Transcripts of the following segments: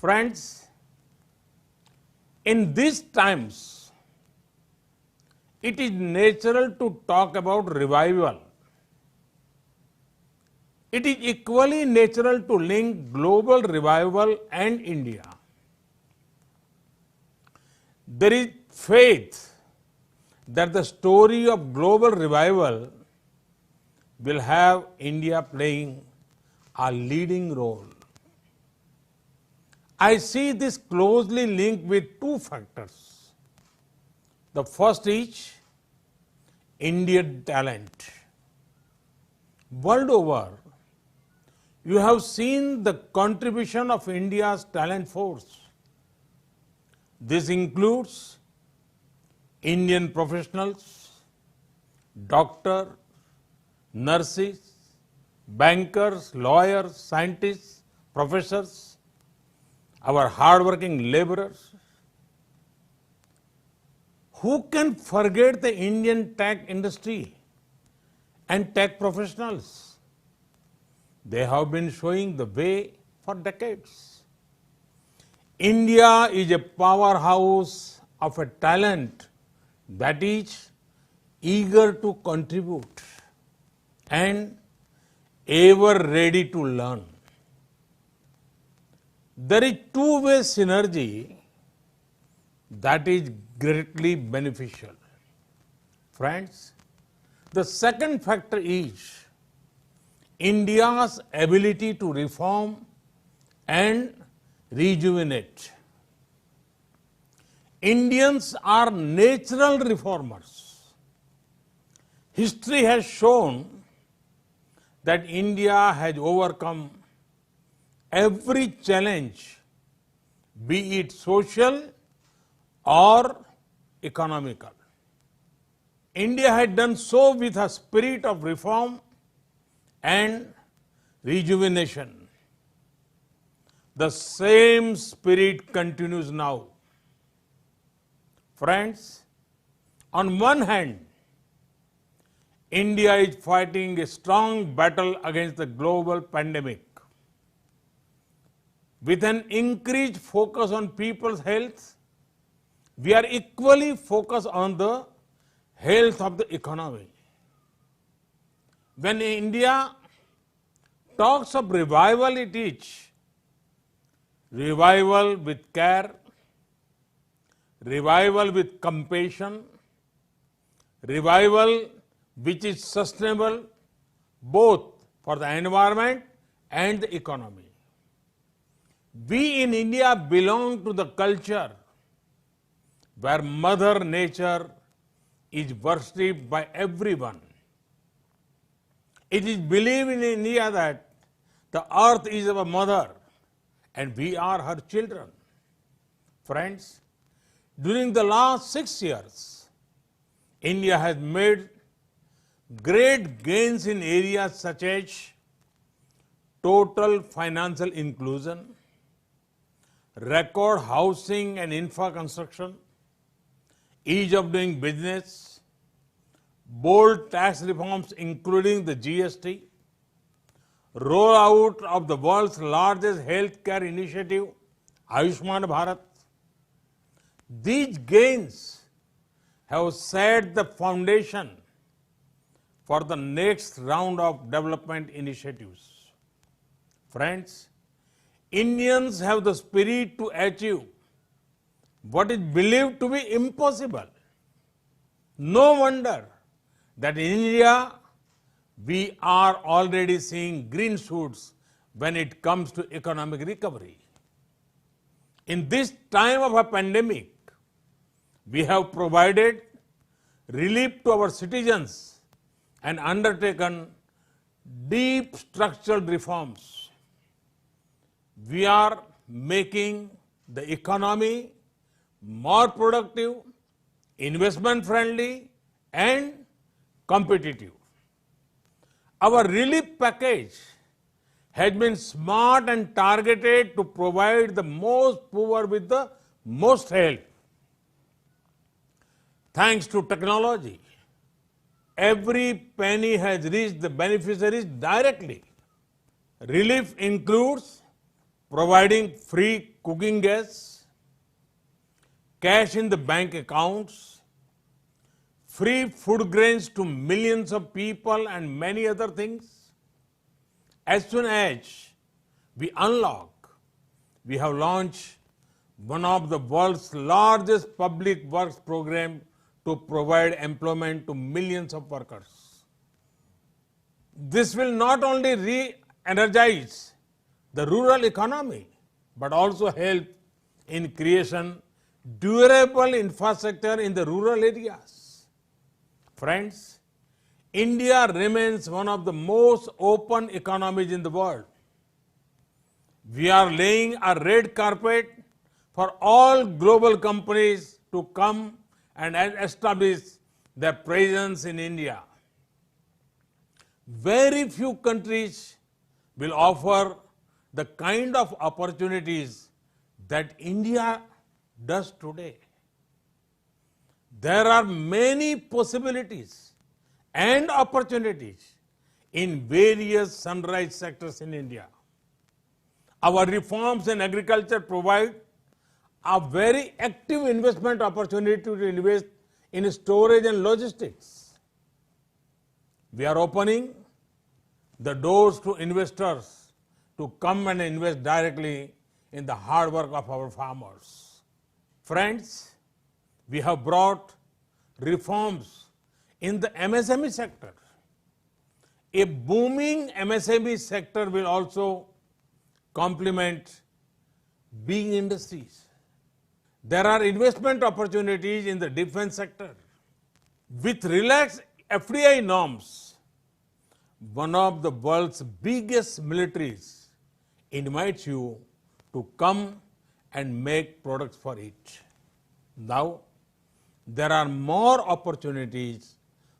Friends, in these times, it is natural to talk about revival. It is equally natural to link global revival and India. There is faith that the story of global revival will have India playing a leading role. I see this closely linked with two factors. The first is Indian talent. World over, you have seen the contribution of India's talent force. This includes Indian professionals, doctors, nurses, bankers, lawyers, scientists, professors, our hardworking laborers. Who can forget the Indian tech industry and tech professionals? They have been showing the way for decades. India is a powerhouse of a talent that is eager to contribute and ever ready to learn. There is two-way synergy that is greatly beneficial. Friends, the second factor is India's ability to reform and rejuvenate. Indians are natural reformers. History has shown that India has overcome every challenge, be it social or economical. India had done so with a spirit of reform and rejuvenation. The same spirit continues now. Friends, on one hand, India is fighting a strong battle against the global pandemic. With an increased focus on people's health, we are equally focused on the health of the economy. When India talks of revival, it is revival with care, revival with compassion, revival which is sustainable both for the environment and the economy. We in India belong to the culture where Mother Nature is worshipped by everyone. It is believed in India that the earth is our mother and we are her children. Friends, during the last 6 years, India has made great gains in areas such as total financial inclusion, record housing and infra construction, ease of doing business, bold tax reforms including the GST, rollout of the world's largest healthcare initiative, Ayushman Bharat. These gains have set the foundation for the next round of development initiatives. Friends, Indians have the spirit to achieve what is believed to be impossible. No wonder that in India, we are already seeing green shoots when it comes to economic recovery. In this time of a pandemic, we have provided relief to our citizens and undertaken deep structural reforms. We are making the economy more productive, investment friendly and competitive. Our relief package has been smart and targeted to provide the most poor with the most help. Thanks to technology, every penny has reached the beneficiaries directly. Relief includes providing free cooking gas, cash in the bank accounts, free food grains to millions of people, and many other things. As soon as we unlock, we have launched one of the world's largest public works program to provide employment to millions of workers. This will not only re-energize the rural economy, but also help in creation durable infrastructure in the rural areas. Friends, India remains one of the most open economies in the world. We are laying a red carpet for all global companies to come and establish their presence in India. Very few countries will offer the kind of opportunities that India does today. There are many possibilities and opportunities in various sunrise sectors in India. Our reforms in agriculture provide a very active investment opportunity to invest in storage and logistics. We are opening the doors to investors to come and invest directly in the hard work of our farmers. Friends, we have brought reforms in the MSME sector. A booming MSME sector will also complement big industries. There are investment opportunities in the defense sector. With relaxed FDI norms, one of the world's biggest militaries invites you to come and make products for it. Now, there are more opportunities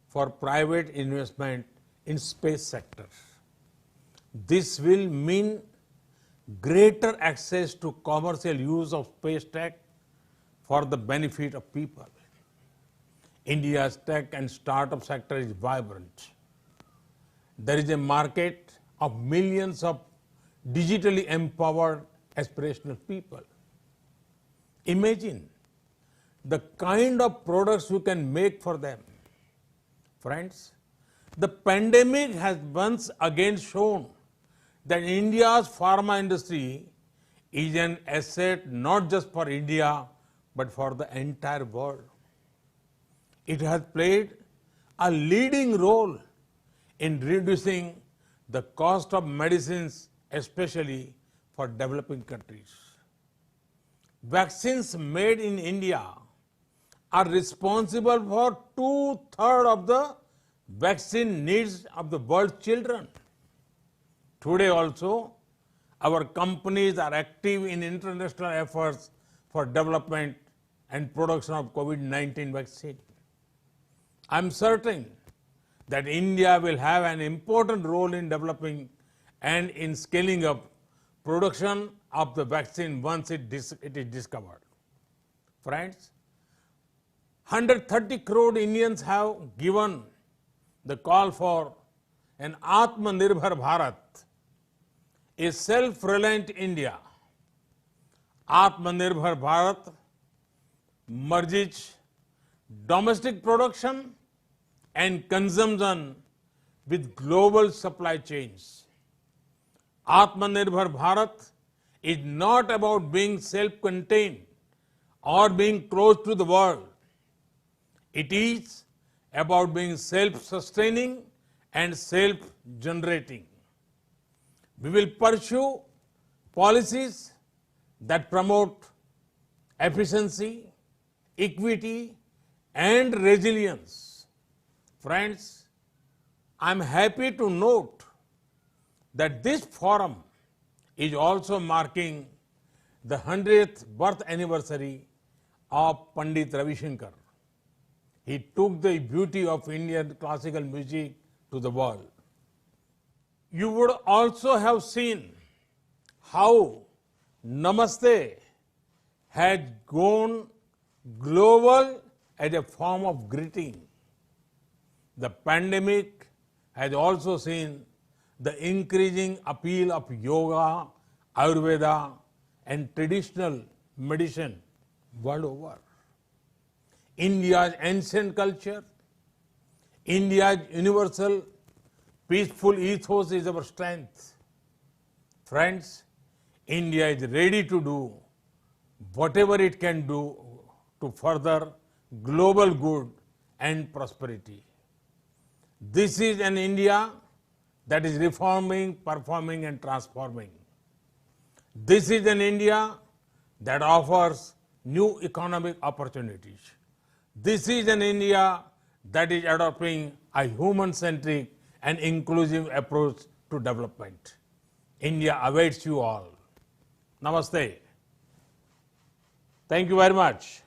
for private investment in space sector. This will mean greater access to commercial use of space tech for the benefit of people. India's tech and startup sector is vibrant. There is a market of millions of digitally empowered aspirational people. Imagine the kind of products you can make for them. Friends, the pandemic has once again shown that India's pharma industry is an asset not just for India, but for the entire world. It has played a leading role in reducing the cost of medicines, especially for developing countries. Vaccines made in India are responsible for 2/3 of the vaccine needs of the world's children. Today also, our companies are active in international efforts for development and production of COVID-19 vaccine. I'm certain that India will have an important role in developing and in scaling up production of the vaccine once it is discovered. Friends, 130 crore Indians have given the call for an Atmanirbhar Bharat, a self-reliant India. Atmanirbhar Bharat merges domestic production and consumption with global supply chains. Atmanirbhar Bharat is not about being self-contained or being close to the world. It is about being self-sustaining and self-generating. We will pursue policies that promote efficiency, equity, and resilience. Friends, I'm happy to note that this forum is also marking the 100th birth anniversary of Pandit Ravi Shankar. He took the beauty of Indian classical music to the world. You would also have seen how Namaste has gone global as a form of greeting. The pandemic has also seen the increasing appeal of yoga, Ayurveda, and traditional medicine world over. India's ancient culture, India's universal peaceful ethos is our strength. Friends, India is ready to do whatever it can do to further global good and prosperity. This is an India that is reforming, performing, and transforming. This is an India that offers new economic opportunities. This is an India that is adopting a human-centric and inclusive approach to development. India awaits you all. Namaste. Thank you very much.